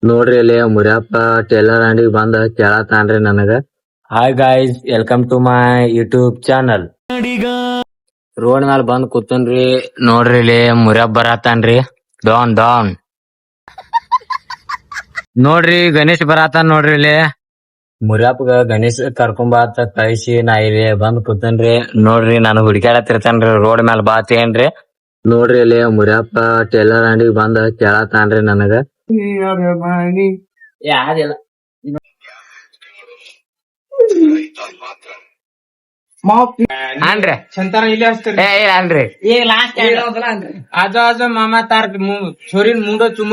ನೋಡ್ರಿ ಇಲ್ಲಿ ಮುರಿಯಪ್ಪ ಟೇಲರ್ ಅಂಗಡಿಗೆ ಬಂದ ಕೇಳತಾನ್ರಿ ನನಗ. Hi guys, welcome to my YouTube channel. Road ಮ್ಯಾಲ ಬಂದ್ ಕೂತನ್ರಿ. ನೋಡ್ರಿ ಇಲ್ಲಿ ಮುರಿಯಪ್ಪ ಬರತಾನ್ರಿ. ಡೌನ್ ಡೌನ್ ನೋಡ್ರಿ ಗಣೇಶ್ ಬರತಾನ್ ನೋಡ್ರಿ ಇಲ್ಲಿ. ಮುರಿಯಪ್ಪಗ ಗಣೇಶ್ ಕರ್ಕೊಂಬ ಅಂತ ಕಳಿಸಿ ನಾ ಇಲ್ಲಿ ಬಂದ್ ಕೂತನ್ರಿ. ನೋಡ್ರಿ ನಾನು ಹುಡುಕ್ಯಾಡತಿರ್ತಾನ್ರಿ ರೋಡ್ ಮ್ಯಾಲ ಬಾತೇನ್ರಿ. ನೋಡ್ರಿ ಇಲ್ಲಿ ಮುರಿಯಪ್ಪ ಟೇಲರ್ ಅಂಗಡಿಗೆ ಬಂದ ಕೇಳತಾನ್ರಿ ನನಗ. ಯಾರಿಲ್ಲ ಮಾಮಾ ತಾರ छोरीन ಮುಂಡ ಚುಮ್ಮ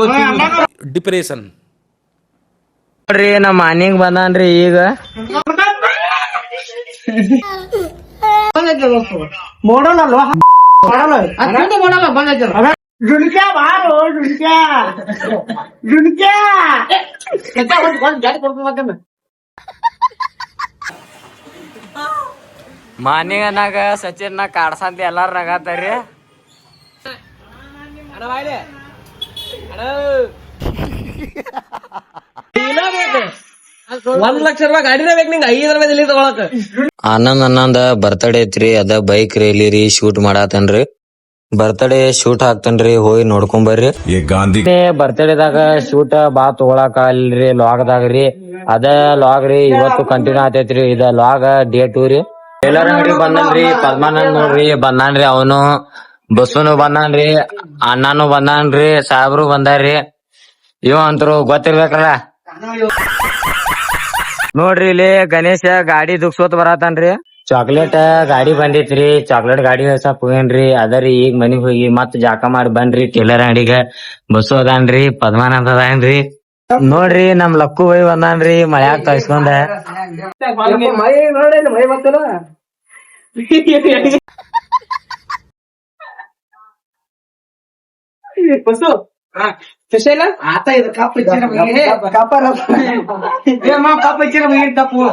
ಡಿಪ್ರೆಷನ್ ನೋಡ್ರಿ ನಮ್ಮ ಮನಿಗ್ ಬಂದಾನ್ರಿ ಈಗ. ಮಾನಿಗನಾಗ ಸಚಿನ್ ಕಾಡ್ಸಂತ ಎಲ್ಲಾರು ನಗಾತಾರಿ. ₹1,00,000 ಗಾಡಿನ ಬೇಕು ನಿಂಗ 5 ತಗೊಳಕ. ಅನ್ನಂದ ಬರ್ತಡೇ ಐತ್ರಿ, ಅದ ಬೈಕ್ ರೇಲಿ ಶೂಟ್ ಮಾಡಾತನ್ರಿ. ಬರ್ತಡೇ ಶೂಟ್ ಹಾಕ್ತನ್ರಿ, ಹೋಗಿ ನೋಡ್ಕೊಂಬರ್ರಿ. ಬರ್ತಡೇದಾಗ ಶೂಟ್ ಬಾ ತಗೊಳಕ ಅಲ್ರಿ ಲಾಗ್ದಾಗ್ರಿ. ಅದ ಲಾಗ್ ರೀ ಇವತ್ತು ಕಂಟಿನ್ಯೂ ಆತೈತ್ರಿ. ಇದ ಲಾಗ್ ಡೇ 2 ರೀ. ಟೇಲರ್ ಅಂಗಡಿ ಬಂದನ್ರಿ. ಪದ್ಮಾನಂದ್ ನೋಡ್ರಿ ಬಂದಾನ್ರಿ, ಅವನು ಬಸ್ಸುನು ಬಂದಾನ್ರಿ, ಅಣ್ಣನು ಬಂದಾನ್ರಿ, ಸಾಹೇಬ್ರು ಬಂದಾರ್ರಿ. ಇವ ಅಂತರು ಗೊತ್ತಿರ್ಬೇಕಲ್ಲ. ನೋಡ್ರಿ ಇಲ್ಲಿ ಗಣೇಶ ಗಾಡಿ ದುಗ್ಸೋತ್ ಬರತಾನ್ರಿ. ಚಾಕ್ಲೇಟ್ ಗಾಡಿ ಬಂದಿತ್ರಿ, ಚಾಕ್ಲೇಟ್ ಗಾಡಿ ಸ್ವಲ್ಪ ಹೋಗೇನ್ರಿ. ಅದರಿ ಈಗ ಮನಿಗ್ ಹೋಗಿ ಮತ್ ಜಾಕ ಮಾಡಿ ಬನ್ರಿ ಟೇಲರ್ ಅಂಗಡಿಗ. ಬಸ್ಸು ಅದಾನ್ರಿ, ಪದ್ಮಾನಂದ್ ಅದಾನ್ರಿ. ನೋಡ್ರಿ ನಮ್ ಲಕ್ಕು ಬೈ ಬಂದಾನ್ರಿ ಮಳ್ಯಾಗ ತಳ್ಸ್ಕೊಂಡ. ಬಸ್ಸು ಸ್ಪೆಷಲ್ ಆತ ಇದು ಕಾಪ್ ತಪ್ಪು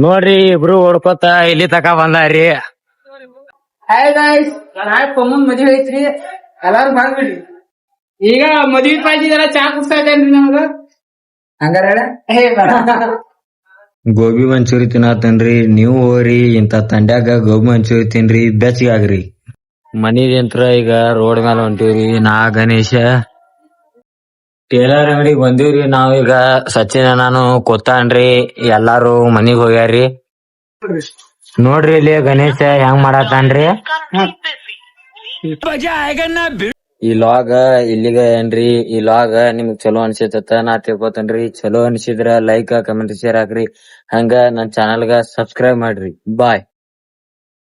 ನೋಡ್ರಿ ಇಬ್ರು ಓಡ್ಕೋತ ಇಲ್ಲಿ ತಕ ಬಂದಾರಿ. ಮುಂದ್ ಮದ್ವಿ ಐತ್ರಿ, ಎಲ್ಲಾರು ಮಾಡ್ಬಿಡ್ರಿ. ಈಗ ಮದ್ವಿ ಪಾಯ್ತಿದಾರ ಚಾ ಕುಡ್ಸ್ತಾ ಇದ್ದೇನ್ರಿ ನಮಗ. ಹಂಗಾರ ಗೋಬಿ ಮಂಚೂರಿ ತಿನ್ನತನ್ರಿ. ನೀವು ಹೋಗ್ರಿ ಇಂತ ತಂಡ್ಯಾಗ ಗೋಬಿ ಮಂಚೂರಿ ತಿನ್ರಿ, ಬೆಚ್ಚಗಾಗ್ರಿ. ಮನಿದಿಂತ್ರ ಈಗ ರೋಡ್ ಮೇಲೆ ಹೊಂಟಿವ್ರಿ ನಾ ಗಣೇಶ. ಟೇಲರ್ ಅಂಗಡಿಗೆ ಬಂದಿವ್ರಿ ನಾವೀಗ. ಸಚಿನ್ ನಾನು ಕೂತಾನ್ರಿ, ಎಲ್ಲಾರು ಮನಿಗ್ ಹೋಗ್ಯಾರಿ. ನೋಡ್ರಿ ಇಲ್ಲಿ ಗಣೇಶ ಹೆಂಗ್ ಮಾಡತಾನ್ರಿ. ಈ ಲಾಗ್ ಇಲ್ಲಿಗ ಏನ್ರಿ. ಈ ಲಾಗ್ ನಿಮ್ಗ್ ಚಲೋ ಅನ್ಸಿತ್ತ ನಾ ತಿಳ್ಕೊತೇನ್ರಿ. ಚಲೋ ಅನ್ಸಿದ್ರ ಲೈಕ್, ಕಮೆಂಟ್, ಶೇರ್ ಹಾಕ್ರಿ. ಹಂಗ ನನ್ ಚಾನಲ್ಗ ಸಬ್ಸ್ಕ್ರೈಬ್ ಮಾಡ್ರಿ. ಬಾಯ್.